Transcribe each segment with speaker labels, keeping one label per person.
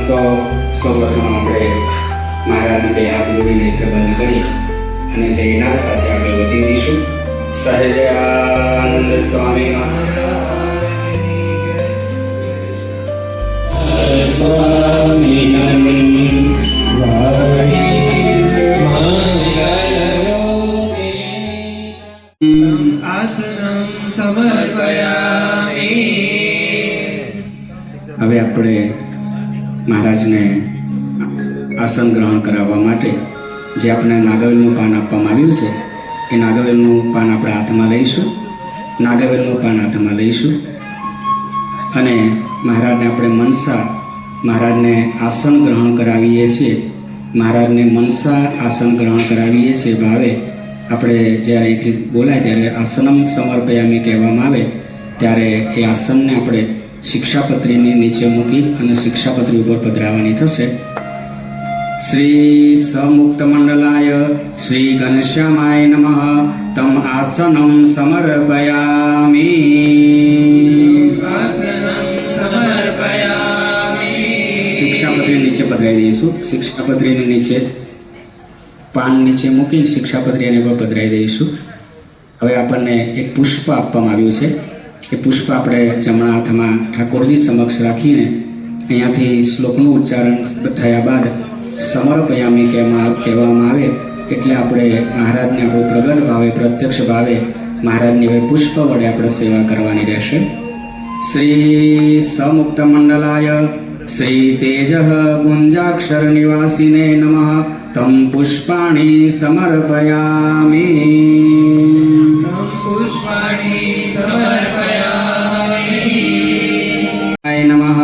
Speaker 1: તો સૌપ્રથમ આપણે મહારાજને બે હાથ જોડી નેત્ર બંધ કરી અને જયના સાથે આગળ વધી રહીશું. સહજાનંદ સ્વામી હવે આપણે મહારાજને આસન ગ્રહણ કરાવવા માટે જે આપણે નાગવેલનું પાન આપવામાં આવ્યું છે એ નાગવેલનું પાન આપણે હાથમાં લઈશું. નાગવેલનું પાન હાથમાં લઈશું અને મહારાજને આપણે મનસા મહારાજને આસન ગ્રહણ કરાવીએ છીએ. મહારાજને મનસા આસન ગ્રહણ કરાવીએ છીએ. ભાવે આપણે જ્યારે અહીંથી બોલાય ત્યારે આસનમ સમર્પયામી કહેવામાં આવે ત્યારે એ આસનને આપણે શિક્ષાપત્રીની નીચે મૂકી અને શિક્ષાપત્રી ઉપર પધરાવવાની થશે. શ્રી સમુક્ત મંડલાય શ્રી ઘનશ્યામાય નમઃ તમ આસનમ સમર્પયામિ. શિક્ષાપત્રી નીચે પધરાવી દઈશું. શિક્ષાપત્રીની નીચે પાન નીચે મૂકી શિક્ષાપત્રી એની પર પધરાવી દઈશું. હવે આપણને એક પુષ્પ આપવામાં આવ્યું છે. એ પુષ્પ આપણે જમણા હાથમાં ઠાકોરજી સમક્ષ રાખીને અહીંયાથી શ્લોકનું ઉચ્ચારણ થયા બાદ સમર્પયામી કહેવામાં આવે એટલે આપણે મહારાજને આપણું પ્રગટ ભાવે પ્રત્યક્ષ ભાવે મહારાજની હવે પુષ્પ વડે આપણે સેવા કરવાની રહેશે. શ્રી સમુક્ત મંડલાય શ્રી તેજ પુંજાક્ષર નિવાસીને નમઃ તમ પુષ્પાણી સમર્પયામિ. નમઃ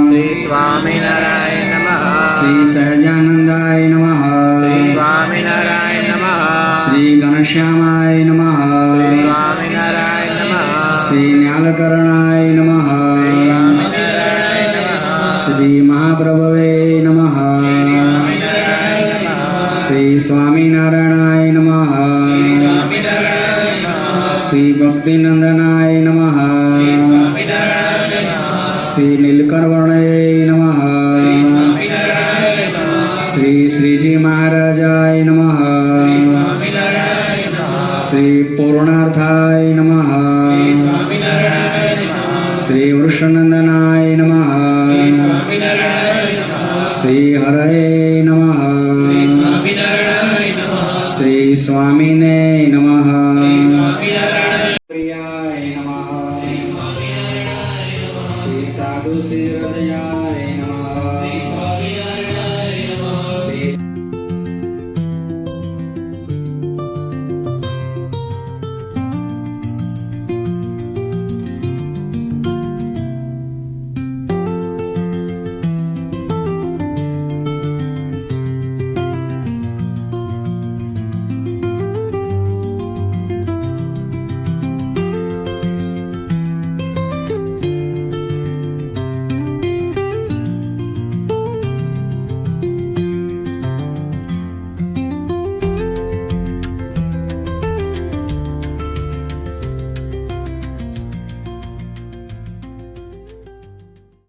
Speaker 2: શ્રી સ્વામિનારાયણ નમઃ.
Speaker 1: શ્રી સહજાનંદાય નમઃ.
Speaker 2: શ્રી સ્વામિનારાયણ નમઃ.
Speaker 1: શ્રી ઘનશ્યામાય નમઃ.
Speaker 2: શ્રી સ્વામિનારાયણ નમઃ.
Speaker 1: શ્રી ન્યાલકરણાય નમઃ. શ્રી મહાપ્રભવે નમઃ. શ્રી સ્વામિનારાયણાય નમઃ. શ્રી ભક્તિનંદનાય નમઃ. શ્રી નીલકંઠવર્ણય નમઃ. શ્રી શ્રીજી મહારાજાય નમઃ. શ્રી પૂર્ણાર્થાય નમઃ. શ્રી વૃષનંદનાય નમઃ. શ્રી હરये નમઃ. શ્રી સ્વામિને નમઃ. પ્રિયાય નમઃ. શ્રી સાધુ શ્રી હૃદયાય નમઃ.